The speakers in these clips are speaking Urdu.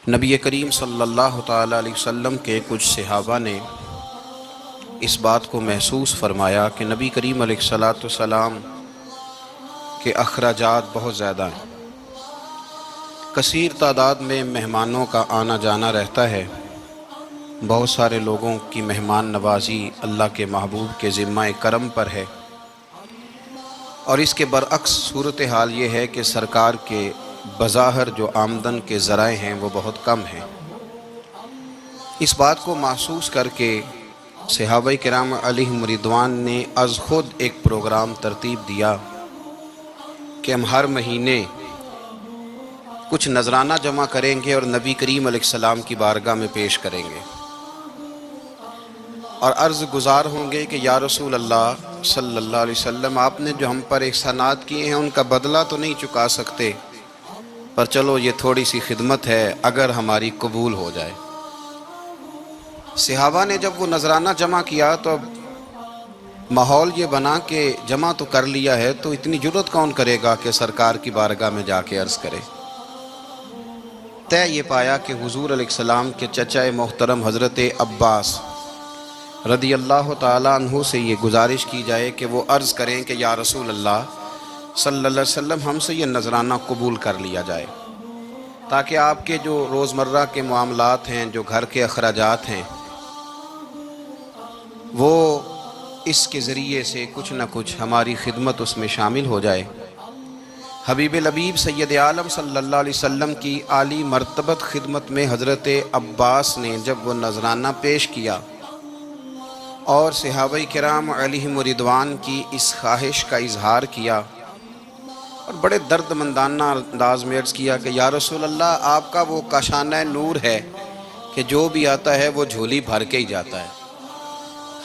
نبی کریم صلی اللہ تعالیٰ علیہ وسلم کے کچھ صحابہ نے اس بات کو محسوس فرمایا کہ نبی کریم علیہ الصلاۃ والسلام کے اخراجات بہت زیادہ ہیں، کثیر تعداد میں مہمانوں کا آنا جانا رہتا ہے، بہت سارے لوگوں کی مہمان نوازی اللہ کے محبوب کے ذمہ کرم پر ہے، اور اس کے برعکس صورتحال یہ ہے کہ سرکار کے بظاہر جو آمدن کے ذرائع ہیں وہ بہت کم ہیں۔ اس بات کو محسوس کر کے صحابہ کرام علیہم رضوان نے از خود ایک پروگرام ترتیب دیا کہ ہم ہر مہینے کچھ نذرانہ جمع کریں گے اور نبی کریم علیہ السلام کی بارگاہ میں پیش کریں گے، اور عرض گزار ہوں گے کہ یا رسول اللہ صلی اللہ علیہ وسلم، آپ نے جو ہم پر احسانات کیے ہیں ان کا بدلہ تو نہیں چکا سکتے، پر چلو یہ تھوڑی سی خدمت ہے اگر ہماری قبول ہو جائے۔ صحابہ نے جب وہ نذرانہ جمع کیا تو اب ماحول یہ بنا کہ جمع تو کر لیا ہے تو اتنی جرت کون کرے گا کہ سرکار کی بارگاہ میں جا کے عرض کرے۔ طے یہ پایا کہ حضور علیہ السلام کے چچا محترم حضرت عباس رضی اللہ تعالیٰ عنہ سے یہ گزارش کی جائے کہ وہ عرض کریں کہ یا رسول اللہ صلی اللہ علیہ وسلم، ہم سے یہ نذرانہ قبول کر لیا جائے، تاکہ آپ کے جو روزمرہ کے معاملات ہیں، جو گھر کے اخراجات ہیں، وہ اس کے ذریعے سے کچھ نہ کچھ ہماری خدمت اس میں شامل ہو جائے۔ حبیب لبیب سید عالم صلی اللہ علیہ وسلم کی عالی مرتبت خدمت میں حضرت عباس نے جب وہ نذرانہ پیش کیا اور صحابہ کرام علیہم رضوان کی اس خواہش کا اظہار کیا، اور بڑے درد مندانہ انداز میں عرض کیا کہ یا رسول اللہ، آپ کا وہ کاشانہ نور ہے کہ جو بھی آتا ہے وہ جھولی بھر کے ہی جاتا ہے،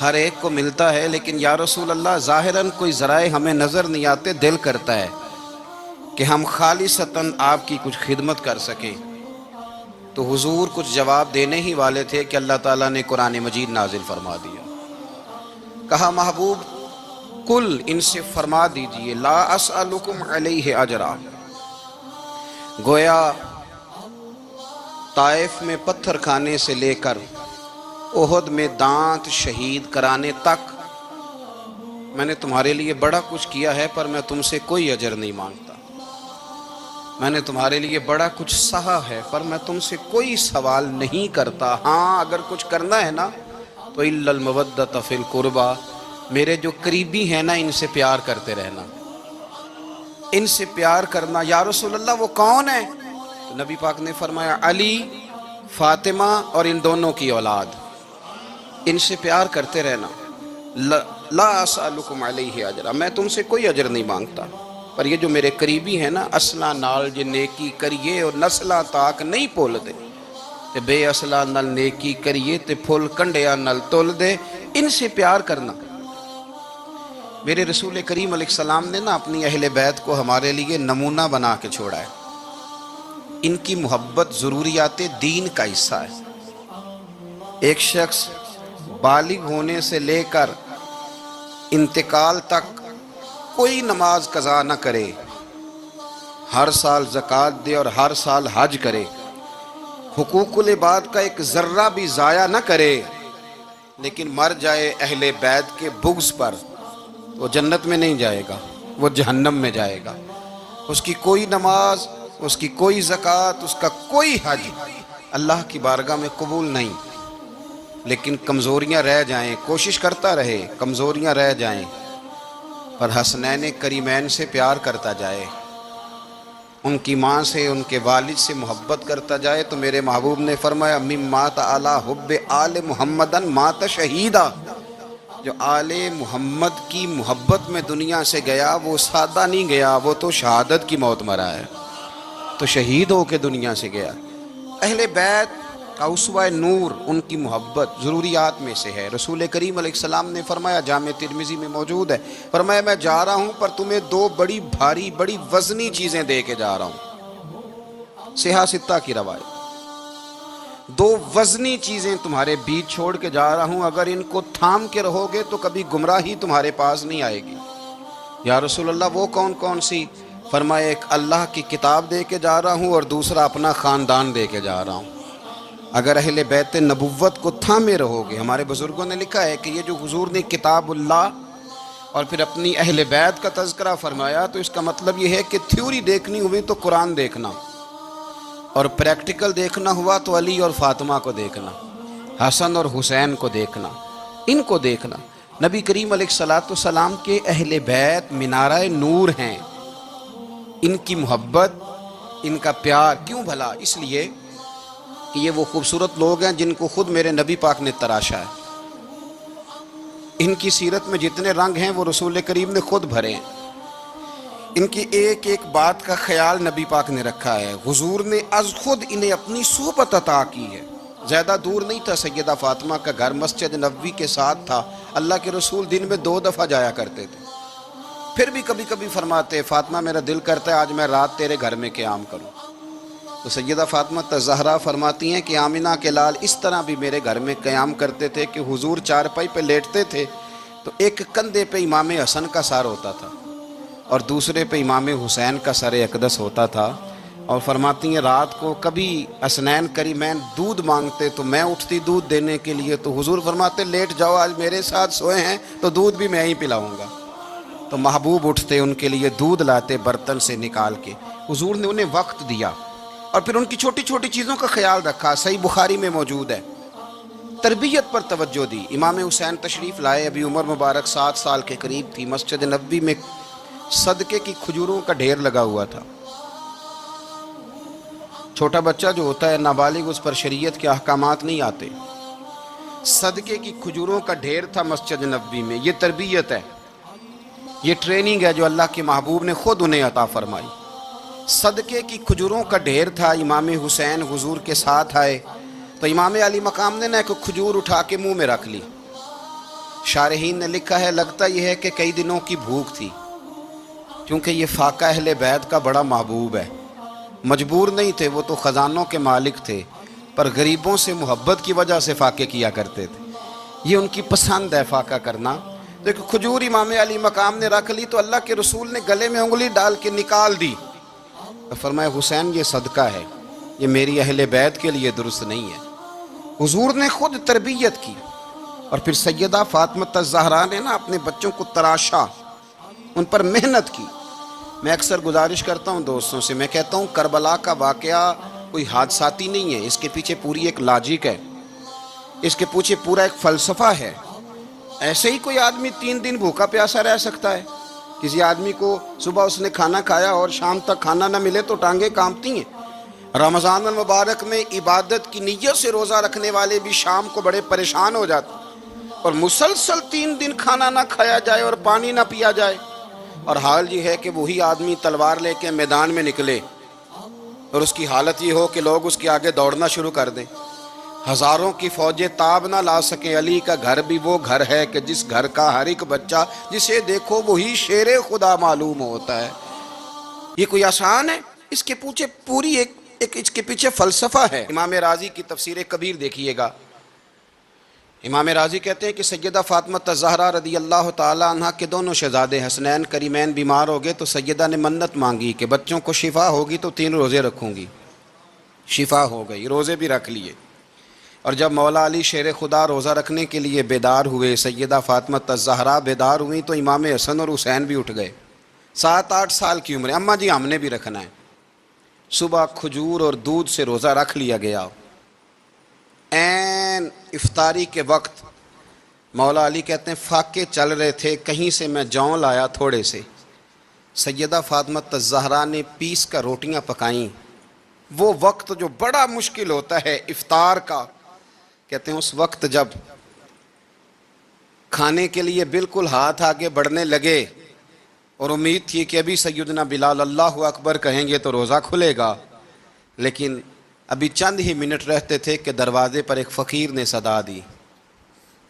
ہر ایک کو ملتا ہے، لیکن یا رسول اللہ ظاہراً کوئی ذرائع ہمیں نظر نہیں آتے، دل کرتا ہے کہ ہم خالصتاً آپ کی کچھ خدمت کر سکیں۔ تو حضور کچھ جواب دینے ہی والے تھے کہ اللہ تعالیٰ نے قرآن مجید نازل فرما دیا۔ کہا محبوب کل ان سے فرما دیجئے لا اسألکم علیہ اجرا، گویا طائف میں پتھر کھانے سے لے کر احد میں دانت شہید کرانے تک میں نے تمہارے لیے بڑا کچھ کیا ہے، پر میں تم سے کوئی اجر نہیں مانگتا۔ میں نے تمہارے لیے بڑا کچھ سہا ہے، پر میں تم سے کوئی سوال نہیں کرتا۔ ہاں اگر کچھ کرنا ہے نا تو الا المودۃ فی القربی، میرے جو قریبی ہیں نا ان سے پیار کرتے رہنا، ان سے پیار کرنا۔ یا رسول اللہ وہ کون ہے؟ تو نبی پاک نے فرمایا علی، فاطمہ اور ان دونوں کی اولاد، ان سے پیار کرتے رہنا۔ لا اسألکم علیہ اجرا، میں تم سے کوئی اجر نہیں مانگتا، پر یہ جو میرے قریبی ہیں نا، اصلاں نال جے نیکی کریے اور نسلاں تاک نہیں پول دے، تے بے اصلاں نال نیکی کریے تے پھول کنڈیاں نال تول دے، ان سے پیار کرنا۔ میرے رسول کریم علیہ السلام نے نا اپنی اہل بیت کو ہمارے لیے نمونہ بنا کے چھوڑا ہے۔ ان کی محبت ضروریات دین کا حصہ ہے۔ ایک شخص بالغ ہونے سے لے کر انتقال تک کوئی نماز قضا نہ کرے، ہر سال زکوٰۃ دے اور ہر سال حج کرے، حقوق العباد کا ایک ذرہ بھی ضائع نہ کرے، لیکن مر جائے اہل بیت کے بغض پر، وہ جنت میں نہیں جائے گا، وہ جہنم میں جائے گا۔ اس کی کوئی نماز، اس کی کوئی زکوٰۃ، اس کا کوئی حج اللہ کی بارگاہ میں قبول نہیں، لیکن کمزوریاں رہ جائیں، کوشش کرتا رہے، کمزوریاں رہ جائیں، پر حسنین کریمین سے پیار کرتا جائے، ان کی ماں سے، ان کے والد سے محبت کرتا جائے، تو میرے محبوب نے فرمایا مم مات علی حب آل محمدن مات شہیدا، جو آل محمد کی محبت میں دنیا سے گیا وہ سادہ نہیں گیا، وہ تو شہادت کی موت مرا ہے، تو شہید ہو کے دنیا سے گیا۔ اہل بیت کا اسوہ نور ان کی محبت ضروریات میں سے ہے۔ رسول کریم علیہ السلام نے فرمایا، جامع ترمذی میں موجود ہے، فرمایا میں جا رہا ہوں پر تمہیں دو بڑی بھاری بڑی وزنی چیزیں دے کے جا رہا ہوں، صحیح ستہ کی روایت، دو وزنی چیزیں تمہارے بیچ چھوڑ کے جا رہا ہوں، اگر ان کو تھام کے رہو گے تو کبھی گمراہی تمہارے پاس نہیں آئے گی۔ یا رسول اللہ وہ کون کون سی؟ فرمایا ایک اللہ کی کتاب دے کے جا رہا ہوں اور دوسرا اپنا خاندان دے کے جا رہا ہوں۔ اگر اہل بیت نبوت کو تھامے رہو گے، ہمارے بزرگوں نے لکھا ہے کہ یہ جو حضور نے کتاب اللہ اور پھر اپنی اہل بیت کا تذکرہ فرمایا، تو اس کا مطلب یہ ہے کہ تھیوری دیکھنی ہوئی تو قرآن دیکھنا، اور پریکٹیکل دیکھنا ہوا تو علی اور فاطمہ کو دیکھنا، حسن اور حسین کو دیکھنا، ان کو دیکھنا۔ نبی کریم علیہ الصلوۃ والسلام کے اہل بیت مینارہ نور ہیں، ان کی محبت، ان کا پیار کیوں بھلا؟ اس لیے کہ یہ وہ خوبصورت لوگ ہیں جن کو خود میرے نبی پاک نے تراشا ہے۔ ان کی سیرت میں جتنے رنگ ہیں وہ رسول کریم نے خود بھرے ہیں۔ ان کی ایک ایک بات کا خیال نبی پاک نے رکھا ہے۔ حضور نے از خود انہیں اپنی صحبت عطا کی ہے۔ زیادہ دور نہیں تھا سیدہ فاطمہ کا گھر، مسجد نبوی کے ساتھ تھا۔ اللہ کے رسول دن میں 2 دفعہ جایا کرتے تھے۔ پھر بھی کبھی کبھی فرماتے فاطمہ میرا دل کرتا ہے آج میں رات تیرے گھر میں قیام کروں۔ تو سیدہ فاطمہ الزہرا فرماتی ہیں کہ آمنہ کے لال اس طرح بھی میرے گھر میں قیام کرتے تھے کہ حضور چارپائی پہ لیٹتے تھے تو ایک کندھے پہ امام حسن کا سر ہوتا تھا اور دوسرے پہ امام حسین کا سر اقدس ہوتا تھا، اور فرماتی ہیں رات کو کبھی حسنین کریمین دودھ مانگتے تو میں اٹھتی دودھ دینے کے لیے، تو حضور فرماتے لیٹ جاؤ آج میرے ساتھ سوئے ہیں تو دودھ بھی میں ہی پلاؤں گا۔ تو محبوب اٹھتے ان کے لیے دودھ لاتے برتن سے نکال کے۔ حضور نے انہیں وقت دیا اور پھر ان کی چھوٹی چھوٹی چیزوں کا خیال رکھا۔ صحیح بخاری میں موجود ہے، تربیت پر توجہ دی۔ امام حسین تشریف لائے، ابھی عمر مبارک 7 سال کے قریب تھی۔ مسجد نبوی میں صدقے کی کھجوروں کا ڈھیر لگا ہوا تھا۔ چھوٹا بچہ جو ہوتا ہے نابالغ، اس پر شریعت کے احکامات نہیں آتے۔ صدقے کی کھجوروں کا ڈھیر تھا مسجد نبوی میں۔ یہ تربیت ہے، یہ ٹریننگ ہے جو اللہ کے محبوب نے خود انہیں عطا فرمائی۔ صدقے کی کھجوروں کا ڈھیر تھا۔ امام حسین حضور کے ساتھ آئے تو امام علی مقام نے ایک کھجور اٹھا کے منہ میں رکھ لی۔ شارحین نے لکھا ہے لگتا یہ ہے کہ کئی دنوں کی بھوک تھی، کیونکہ یہ فاقہ اہل بیت کا بڑا محبوب ہے۔ مجبور نہیں تھے، وہ تو خزانوں کے مالک تھے، پر غریبوں سے محبت کی وجہ سے فاقے کیا کرتے تھے۔ یہ ان کی پسند ہے فاقہ کرنا۔ تو ایک کھجور امام علی مقام نے رکھ لی تو اللہ کے رسول نے گلے میں انگلی ڈال کے نکال دی۔ فرمایا حسین یہ صدقہ ہے، یہ میری اہل بیت کے لیے درست نہیں ہے۔ حضور نے خود تربیت کی، اور پھر سیدہ فاطمہ الزہرا نے اپنے بچوں کو تراشا، ان پر محنت کی۔ میں اکثر گزارش کرتا ہوں دوستوں سے، میں کہتا ہوں کربلا کا واقعہ کوئی حادثاتی نہیں ہے، اس کے پیچھے پوری ایک لاجک ہے، اس کے پیچھے پورا ایک فلسفہ ہے۔ ایسے ہی کوئی آدمی 3 دن بھوکا پیاسا رہ سکتا ہے؟ کسی آدمی کو صبح اس نے کھانا کھایا اور شام تک کھانا نہ ملے تو ٹانگیں کانپتی ہیں۔ رمضان المبارک میں عبادت کی نیت سے روزہ رکھنے والے بھی شام کو بڑے پریشان ہو جاتے، اور مسلسل 3 دن کھانا نہ کھایا جائے اور پانی نہ پیا جائے، اور حال یہ ہے کہ وہی آدمی تلوار لے کے میدان میں نکلے اور اس کی حالت یہ ہو کہ لوگ اس کے آگے دوڑنا شروع کر دیں، ہزاروں کی فوجیں تاب نہ لا سکیں۔ علی کا گھر بھی وہ گھر ہے کہ جس گھر کا ہر ایک بچہ جسے دیکھو وہی شیر خدا معلوم ہوتا ہے۔ یہ کوئی آسان ہے؟ اس کے پیچھے پوری ایک اس کے پیچھے فلسفہ ہے۔ امام راضی کی تفسیر کبیر دیکھیے گا، امام راضی کہتے ہیں کہ سیدہ فاطمہ الزہرا رضی اللہ تعالی عنہ کے دونوں شہزادے حسنین کریمین بیمار ہو گئے تو سیدہ نے منت مانگی کہ بچوں کو شفا ہوگی تو 3 روزے رکھوں گی۔ شفا ہو گئی، روزے بھی رکھ لیے۔ اور جب مولا علی شیر خدا روزہ رکھنے کے لیے بیدار ہوئے، سیدہ فاطمہ الزہرا بیدار ہوئیں تو امام حسن اور حسین بھی اٹھ گئے۔ 7-8 سال کی عمر، اماں جی ہم نے بھی رکھنا ہے۔ صبح کھجور اور دودھ سے روزہ رکھ لیا گیا۔ عین افطاری کے وقت مولا علی کہتے ہیں فاقے چل رہے تھے، کہیں سے میں جوں لایا تھوڑے سے، سیدہ فاطمہ الزہرا نے پیس کر روٹیاں پکائیں۔ وہ وقت جو بڑا مشکل ہوتا ہے افطار کا، کہتے ہیں اس وقت جب کھانے کے لیے بالکل ہاتھ آگے بڑھنے لگے اور امید تھی کہ ابھی سیدنا بلال اللہ اکبر کہیں گے تو روزہ کھلے گا، لیکن ابھی چند ہی منٹ رہتے تھے کہ دروازے پر ایک فقیر نے صدا دی،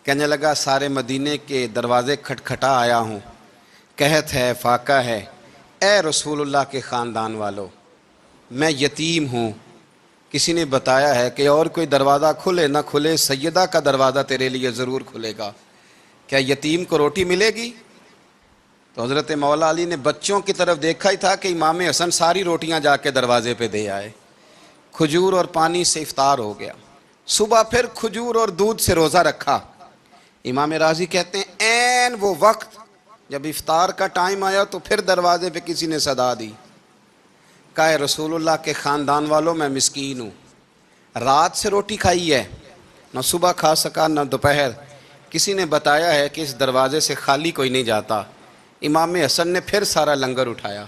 کہنے لگا سارے مدینے کے دروازے کھٹکھٹا آیا ہوں، قحط ہے، فاقہ ہے، اے رسول اللہ کے خاندان والو میں یتیم ہوں، کسی نے بتایا ہے کہ اور کوئی دروازہ کھلے نہ کھلے سیدہ کا دروازہ تیرے لیے ضرور کھلے گا، کیا یتیم کو روٹی ملے گی؟ تو حضرت مولا علی نے بچوں کی طرف دیکھا ہی تھا کہ امام حسن ساری روٹیاں جا کے دروازے پہ دے آئے، کھجور اور پانی سے افطار ہو گیا۔ صبح پھر کھجور اور دودھ سے روزہ رکھا۔ امام راضی کہتے ہیں عین وہ وقت جب افطار کا ٹائم آیا تو پھر دروازے پہ کسی نے صدا دی، کہا رسول اللہ کے خاندان والوں میں مسکین ہوں، رات سے روٹی کھائی ہے، نہ صبح کھا سکا نہ دوپہر، کسی نے بتایا ہے کہ اس دروازے سے خالی کوئی نہیں جاتا۔ امام حسن نے پھر سارا لنگر اٹھایا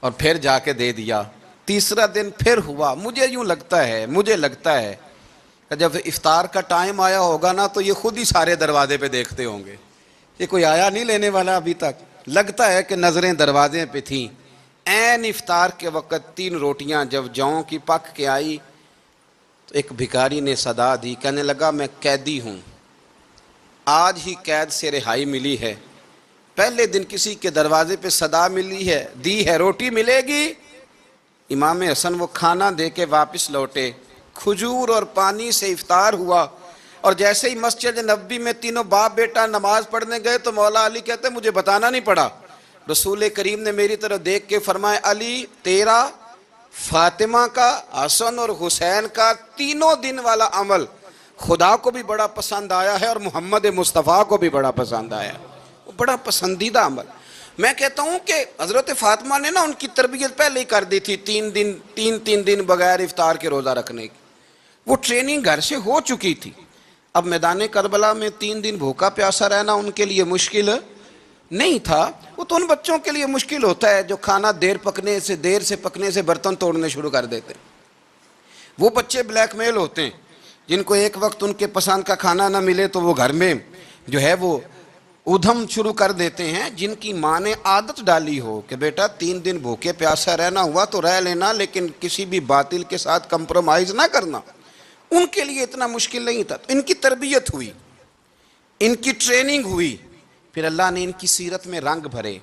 اور پھر جا کے دے دیا۔ تیسرا دن پھر ہوا۔ مجھے لگتا ہے کہ جب افطار کا ٹائم آیا ہوگا نا تو یہ خود ہی سارے دروازے پہ دیکھتے ہوں گے، یہ کوئی آیا نہیں لینے والا ابھی تک۔ لگتا ہے کہ نظریں دروازے پہ تھیں۔ عین افطار کے وقت 3 روٹیاں جب جاؤں کی پک کے آئی تو ایک بھکاری نے صدا دی، کہنے لگا میں قیدی ہوں، آج ہی قید سے رہائی ملی ہے، پہلے دن کسی کے دروازے پہ صدا دی ہے روٹی ملے گی۔ امام حسن وہ کھانا دے کے واپس لوٹے، کھجور اور پانی سے افطار ہوا، اور جیسے ہی مسجد نبوی میں تینوں باپ بیٹا نماز پڑھنے گئے تو مولا علی کہتے مجھے بتانا نہیں پڑا، رسول کریم نے میری طرف دیکھ کے فرمایا علی تیرا، فاطمہ کا، حسن اور حسین کا 3 دن والا عمل خدا کو بھی بڑا پسند آیا ہے اور محمد مصطفیٰ کو بھی بڑا پسند آیا، وہ بڑا پسندیدہ عمل۔ میں کہتا ہوں کہ حضرت فاطمہ نے نا ان کی تربیت پہلے ہی کر دی تھی، 3 دن بغیر افطار کے روزہ رکھنے کی، وہ ٹریننگ گھر سے ہو چکی تھی۔ اب میدان کربلا میں 3 دن بھوکا پیاسا رہنا ان کے لیے مشکل نہیں تھا، وہ تو ان بچوں کے لیے مشکل ہوتا ہے جو کھانا دیر سے پکنے سے برتن توڑنے شروع کر دیتے ہیں۔ وہ بچے بلیک میل ہوتے ہیں جن کو ایک وقت ان کے پسند کا کھانا نہ ملے تو وہ گھر میں جو ہے وہ ادھم شروع کر دیتے ہیں، جن کی ماں نے عادت ڈالی ہو کہ بیٹا 3 دن بھوکے پیاسا رہنا ہوا تو رہ لینا، لیکن کسی بھی باطل کے ساتھ کمپرومائز نہ کرنا، ان کے لیے اتنا مشکل نہیں تھا۔ تو ان کی تربیت ہوئی، ان کی ٹریننگ ہوئی، پھر اللہ نے ان کی سیرت میں رنگ بھرے،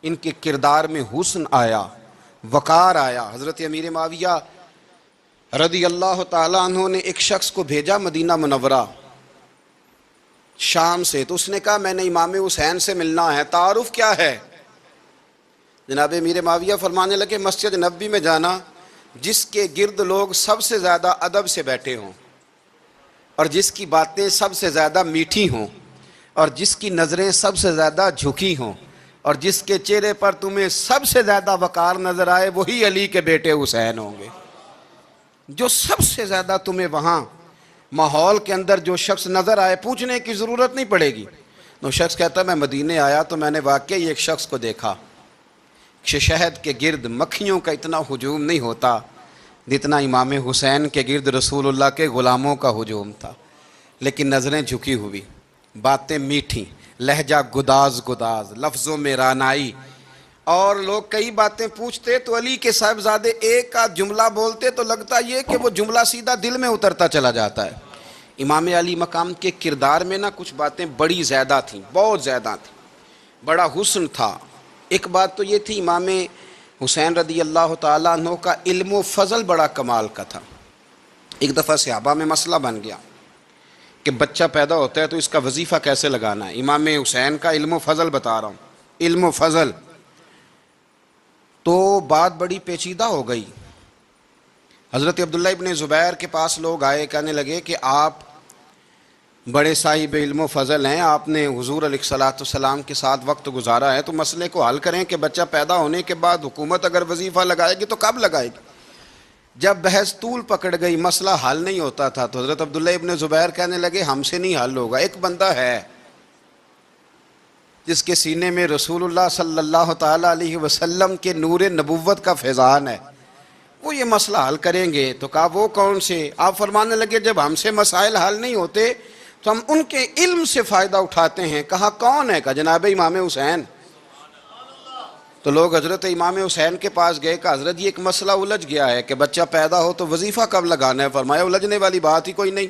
ان کے کردار میں حسن آیا، وقار آیا۔ حضرت امیر معاویہ رضی اللہ تعالیٰ عنہ نے ایک شخص کو بھیجا مدینہ منورہ شام سے، تو اس نے کہا میں نے امام حسین سے ملنا ہے، تعارف کیا ہے؟ جناب امیر معاویہ فرمانے لگے مسجد نبوی میں جانا جس کے گرد لوگ سب سے زیادہ ادب سے بیٹھے ہوں اور جس کی باتیں سب سے زیادہ میٹھی ہوں اور جس کی نظریں سب سے زیادہ جھکی ہوں اور جس کے چہرے پر تمہیں سب سے زیادہ وقار نظر آئے وہی علی کے بیٹے حسین ہوں گے۔ جو سب سے زیادہ تمہیں وہاں ماحول کے اندر جو شخص نظر آئے، پوچھنے کی ضرورت نہیں پڑے گی، وہ شخص کہتا میں مدینے آیا تو میں نے واقعی ایک شخص کو دیکھا، شہد کے گرد مکھیوں کا اتنا ہجوم نہیں ہوتا جتنا امام حسین کے گرد رسول اللہ کے غلاموں کا ہجوم تھا، لیکن نظریں جھکی ہوئی، باتیں میٹھی، لہجہ گداز لفظوں میں رانائی، اور لوگ کئی باتیں پوچھتے تو علی کے صاحبزادے ایک آدھ جملہ بولتے تو لگتا یہ کہ وہ جملہ سیدھا دل میں اترتا چلا جاتا ہے۔ امام علی مقام کے کردار میں نا کچھ باتیں بڑی زیادہ تھیں، بہت زیادہ تھیں، بڑا حسن تھا۔ ایک بات تو یہ تھی امام حسین رضی اللہ تعالیٰ عنہ کا علم و فضل بڑا کمال کا تھا۔ ایک دفعہ صحابہ میں مسئلہ بن گیا کہ بچہ پیدا ہوتا ہے تو اس کا وظیفہ کیسے لگانا ہے۔ امام حسین کا علم و فضل بتا رہا ہوں، علم و فضل، تو بات بڑی پیچیدہ ہو گئی۔ حضرت عبداللہ ابن زبیر کے پاس لوگ آئے، کہنے لگے کہ آپ بڑے صاحب علم و فضل ہیں، آپ نے حضور علیہ الصلوۃ والسلام کے ساتھ وقت گزارا ہے، تو مسئلے کو حل کریں کہ بچہ پیدا ہونے کے بعد حکومت اگر وظیفہ لگائے گی تو کب لگائے گی۔ جب بحث طول پکڑ گئی، مسئلہ حل نہیں ہوتا تھا، تو حضرت عبداللہ ابن زبیر کہنے لگے ہم سے نہیں حل ہوگا، ایک بندہ ہے جس کے سینے میں رسول اللہ صلی اللہ تعالیٰ علیہ وسلم کے نور نبوت کا فیضان ہے، وہ یہ مسئلہ حل کریں گے۔ تو کہا وہ کون سے؟ آپ فرمانے لگے جب ہم سے مسائل حل نہیں ہوتے تو ہم ان کے علم سے فائدہ اٹھاتے ہیں۔ کہا کون ہے؟ کہا جناب امام حسین۔ تو لوگ حضرت امام حسین کے پاس گئے، کہا حضرت یہ ایک مسئلہ الجھ گیا ہے کہ بچہ پیدا ہو تو وظیفہ کب لگانا ہے؟ فرمایا الجھنے والی بات ہی کوئی نہیں،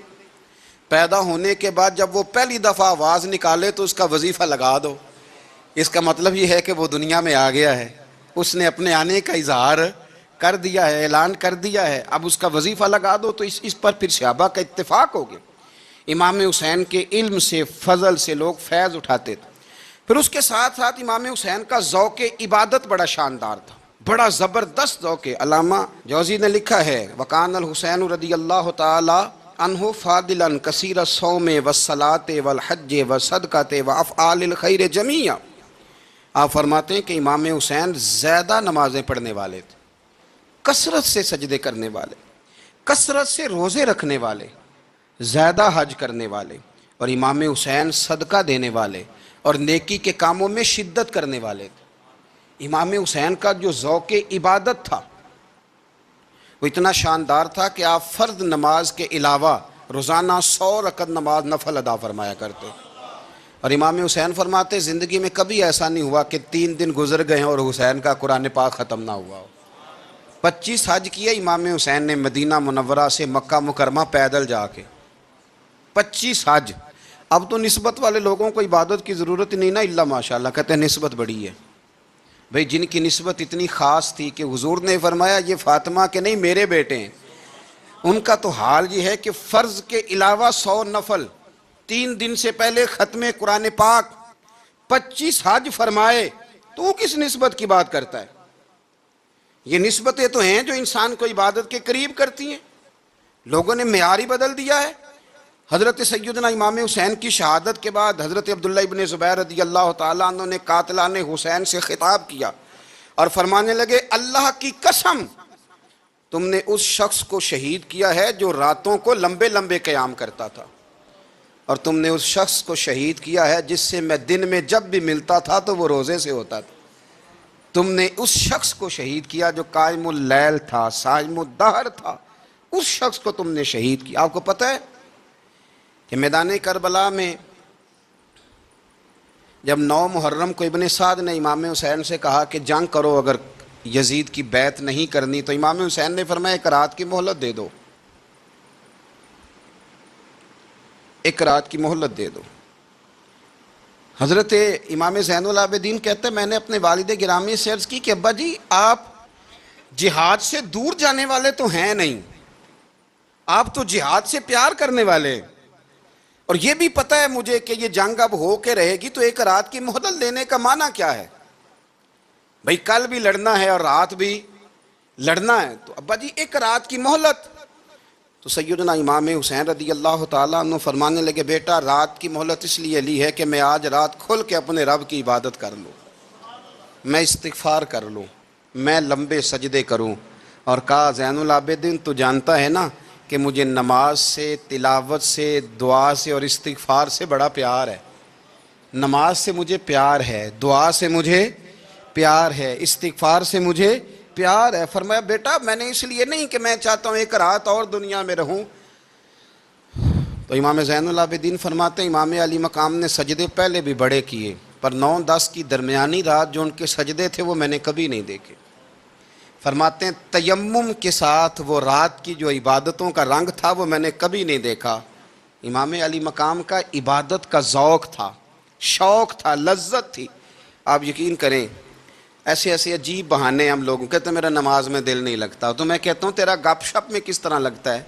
پیدا ہونے کے بعد جب وہ پہلی دفعہ آواز نکالے تو اس کا وظیفہ لگا دو۔ اس کا مطلب یہ ہے کہ وہ دنیا میں آ گیا ہے، اس نے اپنے آنے کا اظہار کر دیا ہے، اعلان کر دیا ہے، اب اس کا وظیفہ لگا دو۔ تو اس پر پھر صحابہ کا اتفاق ہو گیا۔ امام حسین کے علم سے، فضل سے لوگ فیض اٹھاتے تھے۔ پھر اس کے ساتھ ساتھ امام حسین کا ذوق عبادت بڑا شاندار تھا، بڑا زبردست ذوق۔ علامہ جوزی نے لکھا ہے وکان الحسین رضی اللہ تعالی عنہ فاضلا کثیر الصوم والصلاۃ والحج والصدقۃ وافعال الخیر جمیعا۔ آپ فرماتے ہیں کہ امام حسین زیادہ نمازیں پڑھنے والے تھے، کثرت سے سجدے کرنے والے، کثرت سے روزے رکھنے والے، زیادہ حج کرنے والے، اور امام حسین صدقہ دینے والے اور نیکی کے کاموں میں شدت کرنے والے تھے۔ امام حسین کا جو ذوق عبادت تھا وہ اتنا شاندار تھا کہ آپ فرض نماز کے علاوہ روزانہ 100 رکعت نماز نفل ادا فرمایا کرتے، اور امام حسین فرماتے زندگی میں کبھی ایسا نہیں ہوا کہ 3 دن گزر گئے ہیں اور حسین کا قرآن پاک ختم نہ ہوا ہو۔ 25 حج کیا امام حسین نے مدینہ منورہ سے مکہ مکرمہ پیدل جا کے، 25 حج۔ اب تو نسبت والے لوگوں کو عبادت کی ضرورت نہیں نا، اللہ ماشاءاللہ کہتے ہیں نسبت بڑی ہے۔ بھئی جن کی نسبت اتنی خاص تھی کہ حضور نے فرمایا یہ فاطمہ کے نہیں میرے بیٹے ہیں، ان کا تو حال یہ ہے کہ فرض کے علاوہ 100 نفل، 3 دن سے پہلے ختم قرآن پاک، 25 حج فرمائے، تو وہ کس نسبت کی بات کرتا ہے؟ یہ نسبتیں تو ہیں جو انسان کو عبادت کے قریب کرتی ہیں۔ لوگوں نے معیار ہی بدل دیا ہے۔ حضرت سیدنا امام حسین کی شہادت کے بعد حضرت عبداللہ ابن زبیر رضی اللہ تعالیٰ عنہ نے قاتلان حسین سے خطاب کیا اور فرمانے لگے اللہ کی قسم تم نے اس شخص کو شہید کیا ہے جو راتوں کو لمبے لمبے قیام کرتا تھا، اور تم نے اس شخص کو شہید کیا ہے جس سے میں دن میں جب بھی ملتا تھا تو وہ روزے سے ہوتا تھا۔ تم نے اس شخص کو شہید کیا جو قائم اللیل تھا، صائم الدہر تھا، اس شخص کو تم نے شہید کیا۔ آپ کو پتہ ہے کہ میدان کربلا میں جب 9 محرم کو ابن سعد نے امام حسین سے کہا کہ جنگ کرو اگر یزید کی بیعت نہیں کرنی، تو امام حسین نے فرمایا 1 رات کی مہلت دے دو، 1 رات کی مہلت دے دو۔ حضرت امام زین العابدین کہتے ہیں میں نے اپنے والد گرامی سے عرض کی کہ ابا جی آپ جہاد سے دور جانے والے تو ہیں نہیں، آپ تو جہاد سے پیار کرنے والے، اور یہ بھی پتہ ہے مجھے کہ یہ جنگ اب ہو کے رہے گی، تو 1 رات کی مہلت لینے کا معنی کیا ہے؟ بھئی کل بھی لڑنا ہے اور رات بھی لڑنا ہے، تو ابا جی 1 رات کی مہلت۔ تو سیدنا امام حسین رضی اللہ تعالیٰ عنہ فرمانے لگے بیٹا رات کی مہلت اس لیے لی ہے کہ میں آج رات کھل کے اپنے رب کی عبادت کر لوں، میں استغفار کر لوں، میں لمبے سجدے کروں۔ اور کہا زین العابدین تو جانتا ہے نا کہ مجھے نماز سے، تلاوت سے، دعا سے اور استغفار سے بڑا پیار ہے۔ نماز سے مجھے پیار ہے، دعا سے مجھے پیار ہے، استغفار سے مجھے پیار ہے۔ فرمایا بیٹا میں نے اس لیے نہیں کہ میں چاہتا ہوں 1 رات اور دنیا میں رہوں۔ تو امام زین العابدین فرماتے ہیں امام علی مقام نے سجدے پہلے بھی بڑے کیے، پر 9-10 کی درمیانی رات جو ان کے سجدے تھے وہ میں نے کبھی نہیں دیکھے۔ فرماتے ہیں تیمم کے ساتھ وہ رات کی جو عبادتوں کا رنگ تھا وہ میں نے کبھی نہیں دیکھا۔ امام علی مقام کا عبادت کا ذوق تھا، شوق تھا، لذت تھی۔ آپ یقین کریں ایسے ایسے عجیب بہانے ہم لوگوں کہتے ہیں میرا نماز میں دل نہیں لگتا، تو میں کہتا ہوں تیرا گپ شپ میں کس طرح لگتا ہے،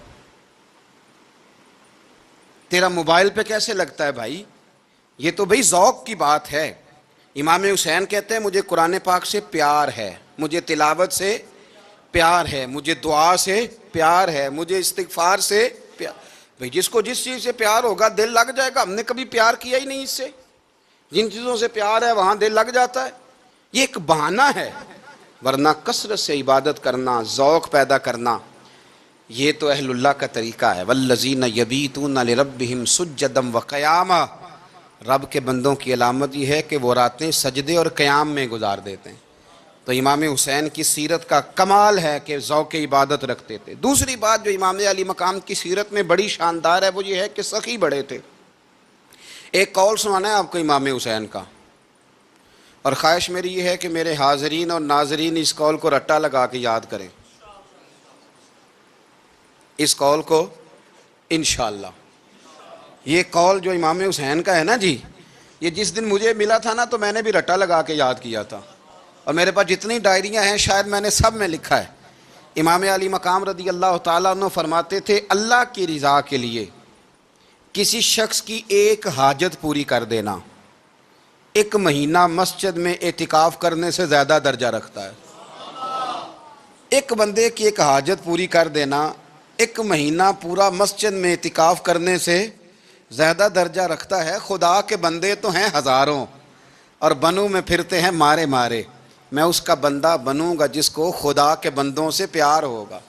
تیرا موبائل پہ کیسے لگتا ہے بھائی؟ یہ تو بھائی ذوق کی بات ہے۔ امام حسین کہتے ہیں مجھے قرآن پاک سے پیار ہے، مجھے تلاوت سے پیار ہے، مجھے دعا سے پیار ہے، مجھے استغفار سے پیار۔ بھائی جس کو جس چیز سے پیار ہوگا دل لگ جائے گا۔ ہم نے کبھی پیار کیا ہی نہیں اس سے، جن چیزوں سے پیار ہے وہاں دل لگ جاتا ہے۔ یہ ایک بہانہ ہے، ورنہ کثرت سے عبادت کرنا، ذوق پیدا کرنا، یہ تو اہل اللہ کا طریقہ ہے۔ والذین یبیتون لربہم سجدا وقیاما، رب کے بندوں کی علامت یہ ہے کہ وہ راتیں سجدے اور قیام میں گزار دیتے ہیں۔ تو امام حسین کی سیرت کا کمال ہے کہ ذوق عبادت رکھتے تھے۔ دوسری بات جو امام علی مقام کی سیرت میں بڑی شاندار ہے وہ یہ ہے کہ سخی بڑے تھے۔ ایک قول سنانا ہے آپ کو امام حسین کا، اور خواہش میری یہ ہے کہ میرے حاضرین اور ناظرین اس قول کو رٹا لگا کے یاد کریں، اس قول کو انشاءاللہ۔ یہ قول جو امام حسین کا ہے نا جی، یہ جس دن مجھے ملا تھا نا تو میں نے بھی رٹا لگا کے یاد کیا تھا، اور میرے پاس جتنی ڈائریاں ہیں شاید میں نے سب میں لکھا ہے۔ امام علی مقام رضی اللہ تعالیٰ عنہ فرماتے تھے اللہ کی رضا کے لیے کسی شخص کی ایک حاجت پوری کر دینا ایک مہینہ مسجد میں اعتکاف کرنے سے زیادہ درجہ رکھتا ہے۔ ایک بندے کی ایک حاجت پوری کر دینا ایک مہینہ پورا مسجد میں اعتکاف کرنے سے زیادہ درجہ رکھتا ہے۔ خدا کے بندے تو ہیں ہزاروں اور بنوں میں پھرتے ہیں مارے مارے، میں اس کا بندہ بنوں گا جس کو خدا کے بندوں سے پیار ہوگا۔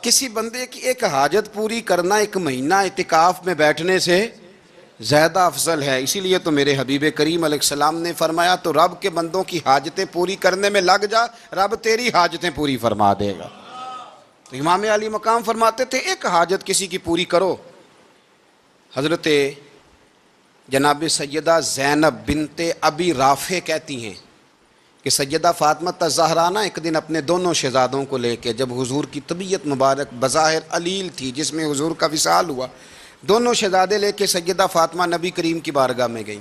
کسی بندے کی ایک حاجت پوری کرنا ایک مہینہ اعتکاف میں بیٹھنے سے زیادہ افضل ہے۔ اسی لیے تو میرے حبیب کریم علیہ السلام نے فرمایا تو رب کے بندوں کی حاجتیں پوری کرنے میں لگ جا، رب تیری حاجتیں پوری فرما دے گا۔ تو امام علی مقام فرماتے تھے ایک حاجت کسی کی پوری کرو۔ حضرت جناب سیدہ زینب بنت ابی رافع کہتی ہیں کہ سیدہ فاطمہ الزہرا ایک دن اپنے دونوں شہزادوں کو لے کے، جب حضور کی طبیعت مبارک بظاہر علیل تھی جس میں حضور کا وصال ہوا، دونوں شہزادے لے کے سیدہ فاطمہ نبی کریم کی بارگاہ میں گئیں،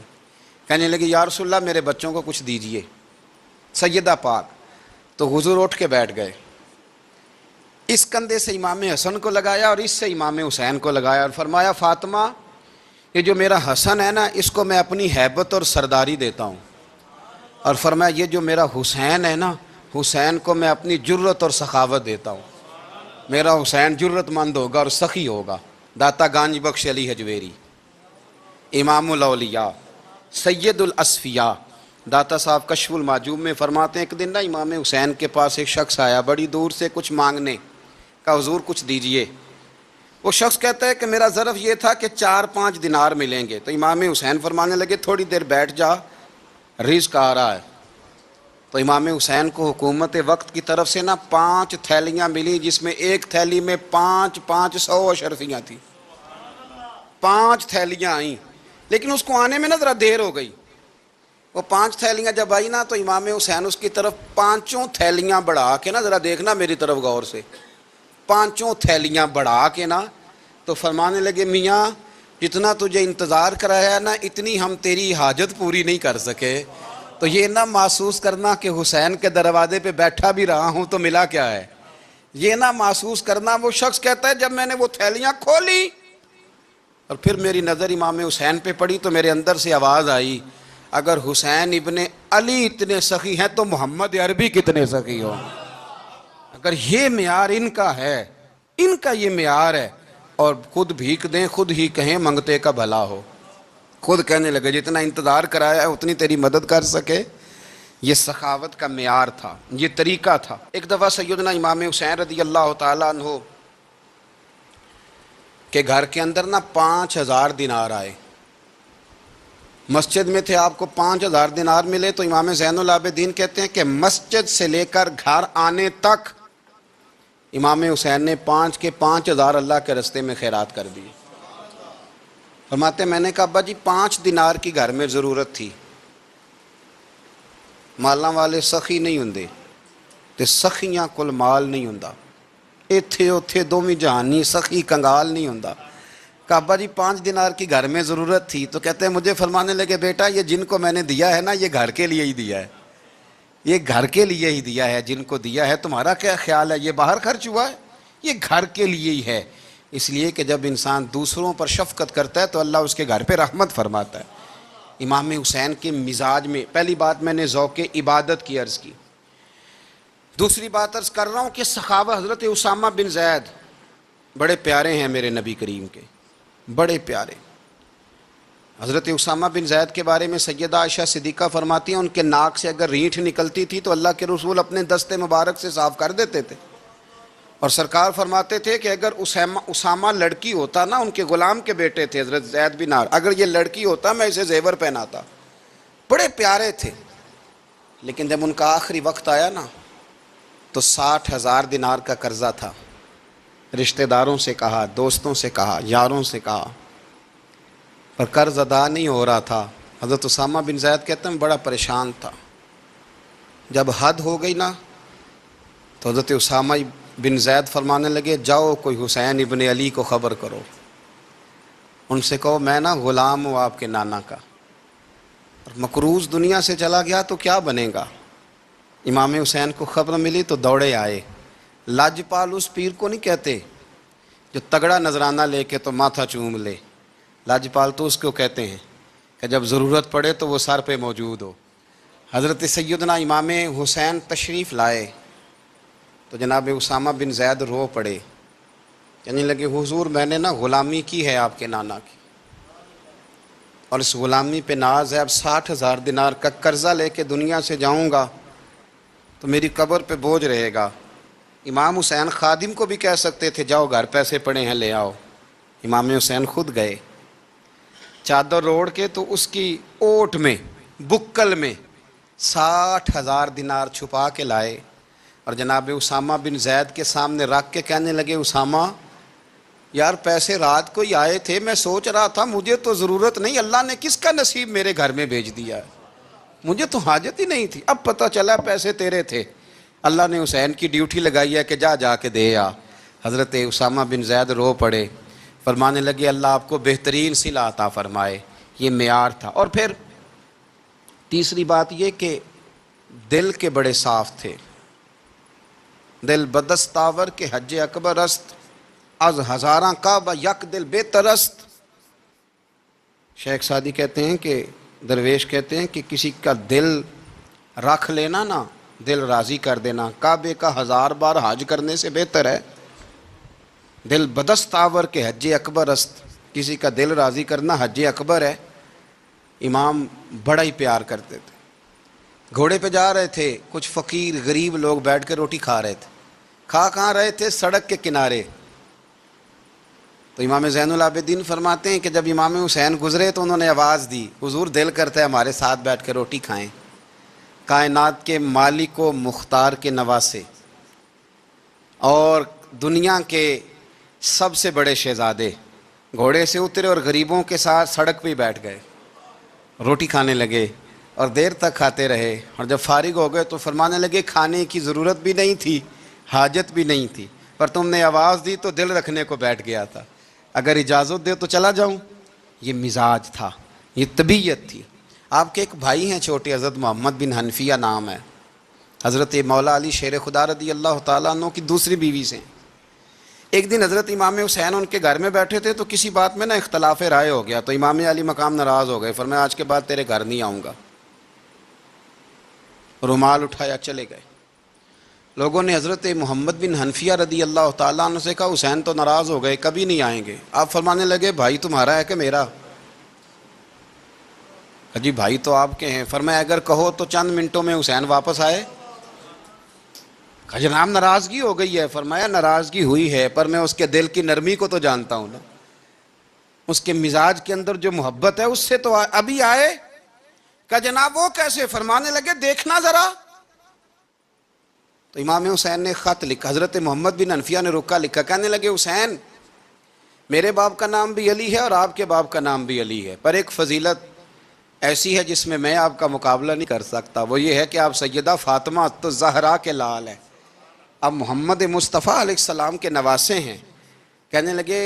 کہنے لگی یا رسول اللہ میرے بچوں کو کچھ دیجئے سیدہ پاک۔ تو حضور اٹھ کے بیٹھ گئے، اس کندھے سے امام حسن کو لگایا اور اس سے امام حسین کو لگایا اور فرمایا فاطمہ یہ جو میرا حسن ہے نا اس کو میں اپنی ہیبت اور سرداری دیتا ہوں، اور فرمایا یہ جو میرا حسین ہے نا حسین کو میں اپنی جرت اور سخاوت دیتا ہوں، میرا حسین جرت مند ہوگا اور سخی ہوگا۔ داتا گانج بخش علی حجویری، امام الاولیاء، سید الاصفیاء، داتا صاحب کشف المعجوب میں فرماتے ہیں ایک دن نا امام حسین کے پاس ایک شخص آیا بڑی دور سے کچھ مانگنے کا، حضور کچھ دیجئے۔ وہ شخص کہتا ہے کہ میرا ظرف یہ تھا کہ 4-5 دینار ملیں گے۔ تو امام حسین فرمانے لگے تھوڑی دیر بیٹھ جا، رزق آ رہا ہے۔ تو امام حسین کو حکومت وقت کی طرف سے نا 5 تھیلیاں ملی جس میں ایک تھیلی میں 500 اشرفیاں تھیں، 5 تھیلیاں آئیں، لیکن اس کو آنے میں نا ذرا دیر ہو گئی۔ وہ 5 تھیلیاں جب آئی نا تو امام حسین اس کی طرف 5 تھیلیاں بڑھا کے نا، ذرا دیکھنا میری طرف غور سے، 5 تھیلیاں بڑھا کے نا تو فرمانے لگے میاں جتنا تجھے انتظار کرایا نا اتنی ہم تیری حاجت پوری نہیں کر سکے۔ تو یہ نہ محسوس کرنا کہ حسین کے دروازے پہ بیٹھا بھی رہا ہوں تو ملا کیا ہے، یہ نہ محسوس کرنا۔ وہ شخص کہتا ہے جب میں نے وہ تھیلیاں کھولی اور پھر میری نظر امام حسین پہ پڑی تو میرے اندر سے آواز آئی اگر حسین ابن علی اتنے سخی ہیں تو محمد عربی کتنے سخی ہوں۔ اگر یہ معیار ان کا ہے، ان کا یہ معیار ہے، اور خود بھیک دیں خود ہی کہیں منگتے کا بھلا ہو، خود کہنے لگے جتنا انتظار کرایا ہے اتنی تیری مدد کر سکے۔ یہ سخاوت کا معیار تھا، یہ طریقہ تھا۔ ایک دفعہ سیدنا امام حسین رضی اللہ تعالیٰ عنہ کے گھر کے اندر نا 5000 دینار آئے، مسجد میں تھے، آپ کو 5000 دینار ملے تو امام زین العابدین کہتے ہیں کہ مسجد سے لے کر گھر آنے تک امام حسین نے 5 کے 5000 اللہ کے رستے میں خیرات کر دیے۔ فرماتے میں نے کہا ابا جی 5 دینار کی گھر میں ضرورت تھی، مالاں والے سخی نہیں ہوندے تے سخیاں کل مال نہیں ہوندا، ایتھے اوتھے دوویں جہانی سخی کنگال نہیں ہوندا۔ کہا ابا جی 5 دینار کی گھر میں ضرورت تھی، تو کہتے ہیں مجھے فرمانے لگے بیٹا یہ جن کو میں نے دیا ہے نا یہ گھر کے لیے ہی دیا ہے، یہ گھر کے لیے ہی دیا ہے، جن کو دیا ہے تمہارا کیا خیال ہے یہ باہر خرچ ہوا ہے، یہ گھر کے لیے ہی ہے۔ اس لیے کہ جب انسان دوسروں پر شفقت کرتا ہے تو اللہ اس کے گھر پہ رحمت فرماتا ہے۔ امام حسین کے مزاج میں پہلی بات میں نے ذوق عبادت کی عرض کی، دوسری بات عرض کر رہا ہوں کہ سخاوت۔ حضرت اسامہ بن زید بڑے پیارے ہیں میرے نبی کریم کے، بڑے پیارے۔ حضرت اسامہ بن زید کے بارے میں سیدہ عائشہ صدیقہ فرماتی ہیں ان کے ناک سے اگر رینٹھ نکلتی تھی تو اللہ کے رسول اپنے دستے مبارک سے صاف کر دیتے تھے، اور سرکار فرماتے تھے کہ اگر اسامہ لڑکی ہوتا نا، ان کے غلام کے بیٹے تھے حضرت زید بن عمرو، اگر یہ لڑکی ہوتا میں اسے زیور پہناتا۔ بڑے پیارے تھے، لیکن جب ان کا آخری وقت آیا نا تو 60,000 دینار کا قرضہ تھا، رشتہ داروں سے کہا، دوستوں سے کہا، یاروں سے کہا، پر قرض ادا نہیں ہو رہا تھا۔ حضرت اسامہ بن زید کہتے ہیں بڑا پریشان تھا۔ جب حد ہو گئی نا تو حضرت اسامہ بن زید فرمانے لگے جاؤ کوئی حسین ابن علی کو خبر کرو، ان سے کہو میں نا غلام ہوں آپ کے نانا کا، اور مقروض دنیا سے چلا گیا تو کیا بنے گا۔ امام حسین کو خبر ملی تو دوڑے آئے۔ لاجپال اس پیر کو نہیں کہتے جو تگڑا نذرانہ لے کے تو ماتھا چوم لے، لاجپال تو اس کو کہتے ہیں کہ جب ضرورت پڑے تو وہ سر پہ موجود ہو۔ حضرت سیدنا امام حسین تشریف لائے تو جناب اسامہ بن زید رو پڑے، کہنے لگے حضور میں نے نا غلامی کی ہے آپ کے نانا کی، اور اس غلامی پہ ناز ہے، اب 60,000 دینار کا قرضہ لے کے دنیا سے جاؤں گا تو میری قبر پہ بوجھ رہے گا۔ امام حسین خادم کو بھی کہہ سکتے تھے جاؤ گھر پیسے پڑے ہیں لے آؤ، امام حسین خود گئے، چادر روڑ کے تو اس کی اوٹ میں بکل میں 60,000 دینار چھپا کے لائے اور جناب اسامہ بن زید کے سامنے رکھ کے کہنے لگے اسامہ یار پیسے رات کو ہی آئے تھے، میں سوچ رہا تھا مجھے تو ضرورت نہیں، اللہ نے کس کا نصیب میرے گھر میں بھیج دیا ہے، مجھے تو حاجت ہی نہیں تھی، اب پتہ چلا پیسے تیرے تھے، اللہ نے حسین کی ڈیوٹی لگائی ہے کہ جا کے دے آ۔ حضرت اسامہ بن زید رو پڑے، فرمانے لگے اللہ آپ کو بہترین صلہ عطا فرمائے، یہ معیار تھا۔ اور پھر تیسری بات یہ کہ دل کے بڑے صاف تھے، دل بدستاور کے حج اکبر است، از ہزاراں کعبہ یک دل بہتر است۔ شیخ سعدی کہتے ہیں کہ درویش کہتے ہیں کہ کسی کا دل رکھ لینا نا، دل راضی کر دینا، کعبے کا 1000 بار حج کرنے سے بہتر ہے۔ دل بدستاور کے حج اکبر است، کسی کا دل راضی کرنا حج اکبر ہے۔ امام بڑا ہی پیار کرتے تھے، گھوڑے پہ جا رہے تھے، کچھ فقیر غریب لوگ بیٹھ کے روٹی کھا رہے تھے، کھا کہاں رہے تھے؟ سڑک کے کنارے۔ تو امام زین العابدین فرماتے ہیں کہ جب امام حسین گزرے تو انہوں نے آواز دی حضور دل کرتا ہے ہمارے ساتھ بیٹھ کے روٹی کھائیں، کائنات کے مالک و مختار کے نواسے اور دنیا کے سب سے بڑے شہزادے گھوڑے سے اترے اور غریبوں کے ساتھ سڑک پہ ہی بیٹھ گئے، روٹی کھانے لگے اور دیر تک کھاتے رہے، اور جب فارغ ہو گئے تو فرمانے لگے کھانے کی ضرورت بھی نہیں تھی، حاجت بھی نہیں تھی، پر تم نے آواز دی تو دل رکھنے کو بیٹھ گیا تھا، اگر اجازت دے تو چلا جاؤں۔ یہ مزاج تھا، یہ طبیعت تھی۔ آپ کے ایک بھائی ہیں چھوٹے، حضرت محمد بن حنفیہ نام ہے، حضرت مولا علی شیر خدا رضی اللہ تعالیٰ عنہ کی دوسری بیوی سے۔ ایک دن حضرت امام حسین ان کے گھر میں بیٹھے تھے تو کسی بات میں نا اختلاف رائے ہو گیا، تو امام علی مقام ناراض ہو گئے، فرمایا آج کے بعد تیرے گھر نہیں آؤں گا، رومال اٹھایا چلے گئے۔ لوگوں نے حضرت محمد بن حنفیہ رضی اللہ تعالیٰ عنہ سے کہا حسین تو ناراض ہو گئے، کبھی نہیں آئیں گے۔ آپ فرمانے لگے بھائی تمہارا ہے کہ میرا؟ جی بھائی تو آپ کے ہیں۔ فرمایا اگر کہو تو چند منٹوں میں حسین واپس آئے۔ جناب ناراضگی ہو گئی ہے۔ فرمایا ناراضگی ہوئی ہے پر میں اس کے دل کی نرمی کو تو جانتا ہوں نا، اس کے مزاج کے اندر جو محبت ہے اس سے تو ابھی آئے۔ کہ جناب وہ کیسے؟ فرمانے لگے دیکھنا ذرا۔ تو امام حسین نے خط لکھا، حضرت محمد بن حنفیہ نے رکا لکھا، کہنے لگے حسین میرے باپ کا نام بھی علی ہے اور آپ کے باپ کا نام بھی علی ہے، پر ایک فضیلت ایسی ہے جس میں آپ کا مقابلہ نہیں کر سکتا، وہ یہ ہے کہ آپ سیدہ فاطمہ تو زہرا کے لال ہیں، آپ محمد مصطفیٰ علیہ السلام کے نواسے ہیں۔ کہنے لگے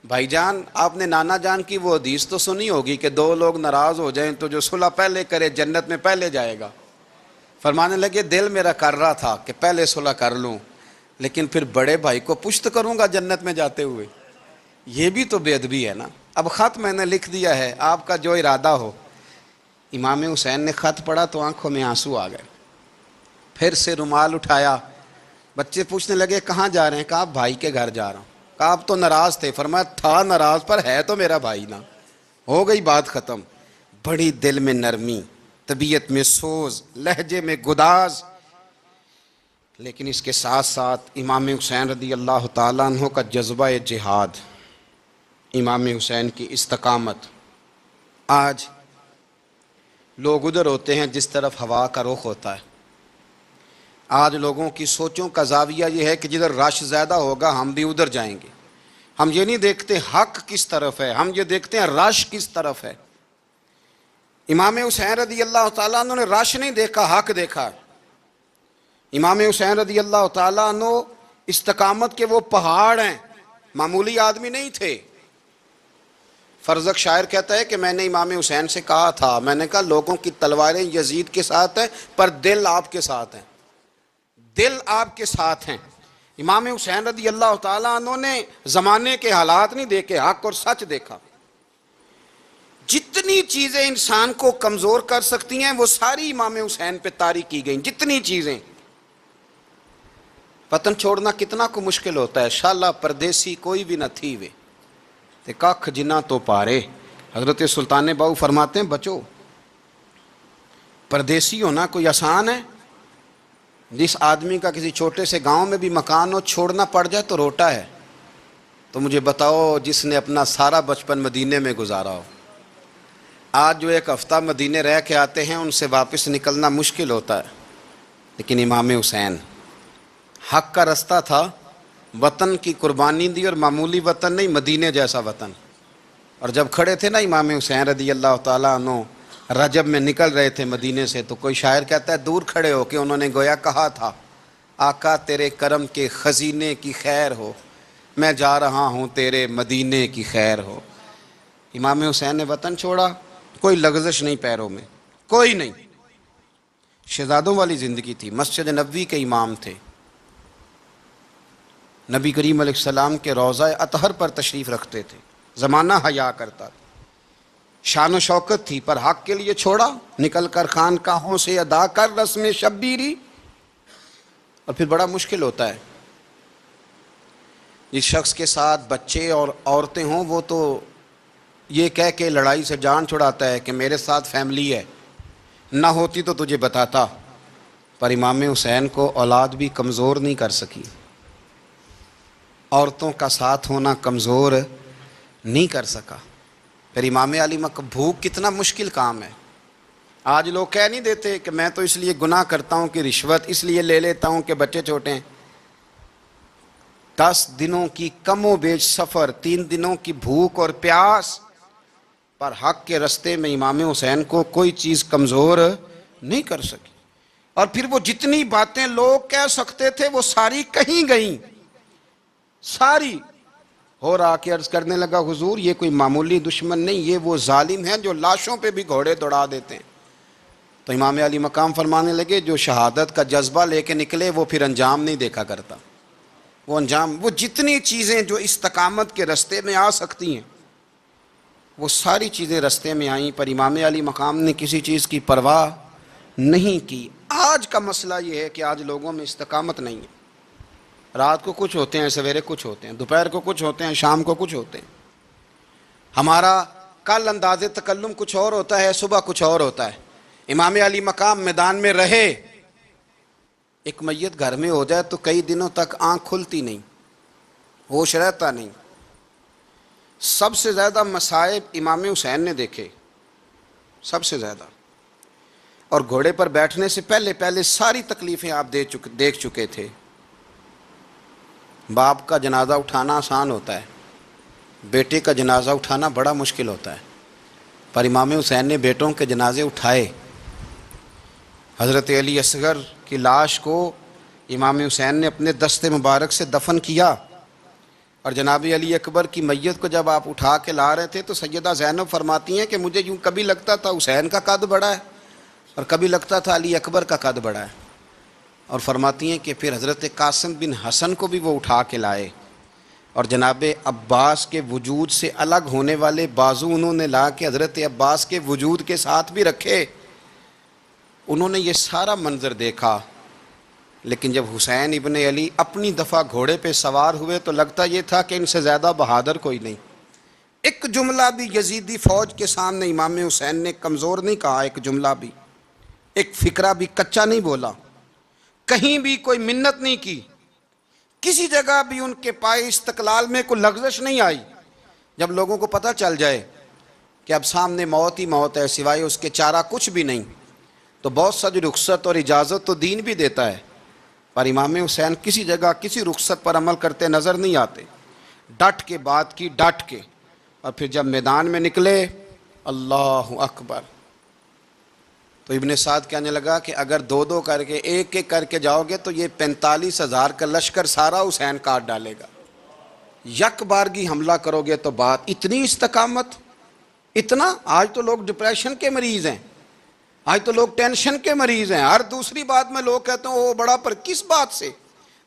بھائی جان آپ نے نانا جان کی وہ حدیث تو سنی ہوگی کہ دو لوگ ناراض ہو جائیں تو جو صلح پہلے کرے جنت میں پہلے جائے گا۔ فرمانے لگے دل میرا کر رہا تھا کہ پہلے صلح کر لوں، لیکن پھر بڑے بھائی کو پشت کروں گا جنت میں جاتے ہوئے، یہ بھی تو بے ادبی ہے نا۔ اب خط میں نے لکھ دیا ہے، آپ کا جو ارادہ ہو۔ امام حسین نے خط پڑھا تو آنکھوں میں آنسو آ گئے، پھر سے رومال اٹھایا۔ بچے پوچھنے لگے کہاں جا رہے ہیں؟ کہا بھائی کے گھر جا رہا ہوں۔ کہا آپ تو ناراض تھے؟ فرمایا تھا ناراض پر ہے تو میرا بھائی نا، ہو گئی بات ختم۔ بڑی دل میں نرمی، طبیعت میں سوز، لہجے میں گداز، لیکن اس کے ساتھ ساتھ امام حسین رضی اللہ تعالیٰ عنہ کا جذبہ جہاد، امام حسین کی استقامت۔ آج لوگ ادھر ہوتے ہیں جس طرف ہوا کا رخ ہوتا ہے، آج لوگوں کی سوچوں کا زاویہ یہ ہے کہ جدھر رش زیادہ ہوگا ہم بھی ادھر جائیں گے۔ ہم یہ نہیں دیکھتے حق کس طرف ہے، ہم یہ دیکھتے ہیں رش کس طرف ہے۔ امام حسین رضی اللہ تعالیٰ عنہ نے رش نہیں دیکھا، حق دیکھا۔ امام حسین رضی اللہ تعالیٰ عنہ استقامت کے وہ پہاڑ ہیں، معمولی آدمی نہیں تھے۔ فرزق شاعر کہتا ہے کہ میں نے امام حسین سے کہا تھا، میں نے کہا لوگوں کی تلواریں یزید کے ساتھ ہیں پر دل آپ کے ساتھ ہیں، دل آپ کے ساتھ ہیں۔ امام حسین رضی اللہ تعالیٰ عنہ نے زمانے کے حالات نہیں دیکھے، حق اور سچ دیکھا۔ جتنی چیزیں انسان کو کمزور کر سکتی ہیں وہ ساری امام حسین پہ طاری کی گئیں، جتنی چیزیں۔ وطن چھوڑنا کتنا کو مشکل ہوتا ہے، شالا پردیسی کوئی بھی نہ تھی وے تے ککھ جنہ تو پارے۔ حضرت سلطان باؤ فرماتے ہیں بچو، پردیسی ہونا کوئی آسان ہے؟ جس آدمی کا کسی چھوٹے سے گاؤں میں بھی مکان ہو، چھوڑنا پڑ جائے تو روٹا ہے۔ تو مجھے بتاؤ جس نے اپنا سارا بچپن مدینے میں گزارا ہو، آج جو ایک ہفتہ مدینے رہ کے آتے ہیں ان سے واپس نکلنا مشکل ہوتا ہے۔ لیکن امام حسین حق کا رستہ تھا، وطن کی قربانی دی، اور معمولی وطن نہیں، مدینے جیسا وطن۔ اور جب کھڑے تھے نا امام حسین رضی اللہ تعالیٰ عنہ رجب میں نکل رہے تھے مدینے سے، تو کوئی شاعر کہتا ہے دور کھڑے ہو کے انہوں نے گویا کہا تھا، آقا تیرے کرم کے خزینے کی خیر ہو، میں جا رہا ہوں تیرے مدینے کی خیر ہو۔ امام حسین نے وطن چھوڑا، کوئی لغزش نہیں پیروں میں، کوئی نہیں۔ شہزادوں والی زندگی تھی، مسجد نبوی کے امام تھے، نبی کریم علیہ السلام کے روضہ اطہر پر تشریف رکھتے تھے، زمانہ حیا کرتا تھا، شان و شوکت تھی، پر حق کے لیے چھوڑا، نکل کر خانقاہوں سے ادا کر رسم شبیری۔ اور پھر بڑا مشکل ہوتا ہے، جس شخص کے ساتھ بچے اور عورتیں ہوں وہ تو یہ کہہ کے لڑائی سے جان چھڑاتا ہے کہ میرے ساتھ فیملی ہے، نہ ہوتی تو تجھے بتاتا۔ پر امام حسین کو اولاد بھی کمزور نہیں کر سکی، عورتوں کا ساتھ ہونا کمزور نہیں کر سکا۔ پھر امام علی بھوک کتنا مشکل کام ہے۔ آج لوگ کہہ نہیں دیتے کہ میں تو اس لیے گناہ کرتا ہوں کہ رشوت اس لیے لے لیتا ہوں کہ بچے چھوٹے ہیں۔ 10 دنوں کی کم و بیش سفر، 3 دنوں کی بھوک اور پیاس، پر حق کے رستے میں امام حسین کو کوئی چیز کمزور نہیں کر سکی۔ اور پھر وہ جتنی باتیں لوگ کہہ سکتے تھے وہ ساری کہیں گئیں، ساری۔ اور آ کے عرض کرنے لگا حضور یہ کوئی معمولی دشمن نہیں، یہ وہ ظالم ہیں جو لاشوں پہ بھی گھوڑے دوڑا دیتے ہیں۔ تو امام علی مقام فرمانے لگے جو شہادت کا جذبہ لے کے نکلے وہ پھر انجام نہیں دیکھا کرتا۔ وہ انجام، وہ جتنی چیزیں جو استقامت کے رستے میں آ سکتی ہیں وہ ساری چیزیں رستے میں آئیں، پر امام علی مقام نے کسی چیز کی پرواہ نہیں کی۔ آج کا مسئلہ یہ ہے کہ آج لوگوں میں استقامت نہیں ہے، رات کو کچھ ہوتے ہیں، سویرے کچھ ہوتے ہیں، دوپہر کو کچھ ہوتے ہیں، شام کو کچھ ہوتے ہیں۔ ہمارا کل انداز تکلم کچھ اور ہوتا ہے، صبح کچھ اور ہوتا ہے۔ امام علی مقام میدان میں رہے، ایک میت گھر میں ہو جائے تو کئی دنوں تک آنکھ کھلتی نہیں، ہوش رہتا نہیں۔ سب سے زیادہ مصائب امام حسین نے دیکھے، سب سے زیادہ، اور گھوڑے پر بیٹھنے سے پہلے پہلے ساری تکلیفیں آپ دیکھ چکے تھے۔ باپ کا جنازہ اٹھانا آسان ہوتا ہے، بیٹے کا جنازہ اٹھانا بڑا مشکل ہوتا ہے، پر امام حسین نے بیٹوں کے جنازے اٹھائے۔ حضرت علی اصغر کی لاش کو امام حسین نے اپنے دست مبارک سے دفن کیا، اور جناب علی اکبر کی میت کو جب آپ اٹھا کے لا رہے تھے تو سیدہ زینب فرماتی ہیں کہ مجھے یوں کبھی لگتا تھا حسین کا قد بڑا ہے اور کبھی لگتا تھا علی اکبر کا قد بڑا ہے۔ اور فرماتی ہیں کہ پھر حضرت قاسم بن حسن کو بھی وہ اٹھا کے لائے، اور جناب عباس کے وجود سے الگ ہونے والے بازو انہوں نے لا کے حضرت عباس کے وجود کے ساتھ بھی رکھے۔ انہوں نے یہ سارا منظر دیکھا، لیکن جب حسین ابن علی اپنی دفعہ گھوڑے پہ سوار ہوئے تو لگتا یہ تھا کہ ان سے زیادہ بہادر کوئی نہیں۔ ایک جملہ بھی یزیدی فوج کے سامنے امام حسین نے کمزور نہیں کہا، ایک جملہ بھی، ایک فقرہ بھی کچا نہیں بولا، کہیں بھی کوئی منت نہیں کی، کسی جگہ بھی ان کے پائے استقلال میں کوئی لغزش نہیں آئی۔ جب لوگوں کو پتہ چل جائے کہ اب سامنے موت ہی موت ہے، سوائے اس کے چارہ کچھ بھی نہیں، تو بہت سا جو رخصت اور اجازت تو دین بھی دیتا ہے، پر امام حسین کسی جگہ کسی رخصت پر عمل کرتے نظر نہیں آتے، ڈٹ کے بات کی، ڈٹ کے۔ اور پھر جب میدان میں نکلے، اللہ اکبر، تو ابن سعد کہنے لگا کہ اگر 2 کر کے، ایک کر کے جاؤ گے تو یہ 45,000 کا لشکر سارا حسین کاٹ ڈالے گا، یک بارگی حملہ کرو گے تو بات۔ اتنی استقامت، اتنا۔ آج تو لوگ ڈپریشن کے مریض ہیں، آج تو لوگ ٹینشن کے مریض ہیں، ہر دوسری بات میں لوگ کہتے ہیں وہ بڑا، پر کس بات سے؟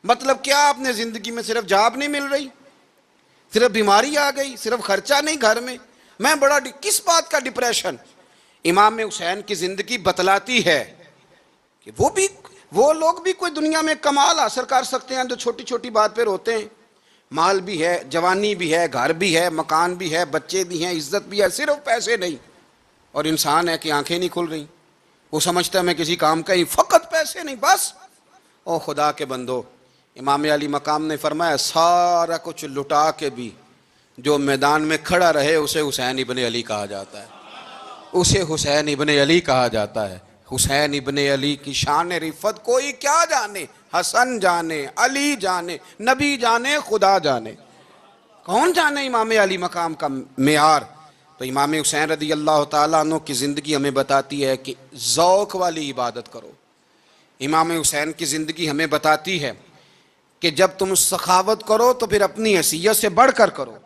مطلب کیا آپ نے زندگی میں صرف جاب نہیں مل رہی، صرف بیماری آ گئی، صرف خرچہ نہیں گھر میں؟ میں بڑا کس بات کا ڈپریشن؟ امام حسین کی زندگی بتلاتی ہے کہ وہ لوگ بھی کوئی دنیا میں کمال حاصل کر سکتے ہیں جو چھوٹی چھوٹی بات پہ روتے ہیں. مال بھی ہے، جوانی بھی ہے، گھر بھی ہے، مکان بھی ہے، بچے بھی ہیں، عزت بھی ہے، صرف پیسے نہیں. اور انسان ہے کہ آنکھیں نہیں کھل رہی، وہ سمجھتا ہے میں کسی کام کا ہی، فقط پیسے نہیں بس. او خدا کے بندو، امام علی مقام نے فرمایا سارا کچھ لٹا کے بھی جو میدان میں کھڑا رہے اسے حسین ابن علی کہا جاتا ہے، اسے حسین ابن علی کہا جاتا ہے. حسین ابن علی کی شان رفت کوئی کیا جانے، حسن جانے، علی جانے، نبی جانے، خدا جانے، کون جانے امام علی مقام کا معیار. تو امام حسین رضی اللہ تعالیٰ عنہ کی زندگی ہمیں بتاتی ہے کہ ذوق والی عبادت کرو. امام حسین کی زندگی ہمیں بتاتی ہے کہ جب تم سخاوت کرو تو پھر اپنی حیثیت سے بڑھ کر کرو.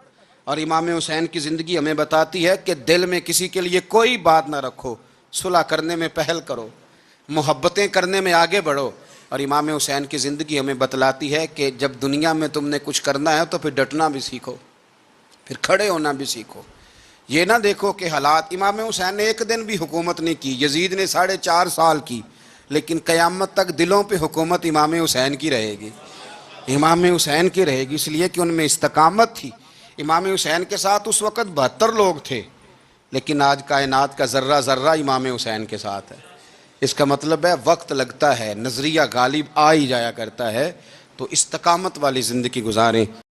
اور امام حسین کی زندگی ہمیں بتاتی ہے کہ دل میں کسی کے لیے کوئی بات نہ رکھو، صلح کرنے میں پہل کرو، محبتیں کرنے میں آگے بڑھو. اور امام حسین کی زندگی ہمیں بتلاتی ہے کہ جب دنیا میں تم نے کچھ کرنا ہے تو پھر ڈٹنا بھی سیکھو، پھر کھڑے ہونا بھی سیکھو. یہ نہ دیکھو کہ حالات، امام حسین نے ایک دن بھی حکومت نہیں کی، یزید نے 4.5 سال کی، لیکن قیامت تک دلوں پہ حکومت امام حسین کی رہے گی، امام حسین کی رہے گی، اس لیے کہ ان میں استقامت تھی. امام حسین کے ساتھ اس وقت 72 لوگ تھے، لیکن آج کائنات کا ذرہ ذرہ امام حسین کے ساتھ ہے. اس کا مطلب ہے وقت لگتا ہے، نظریہ غالب آ ہی جایا کرتا ہے. تو استقامت والی زندگی گزاریں.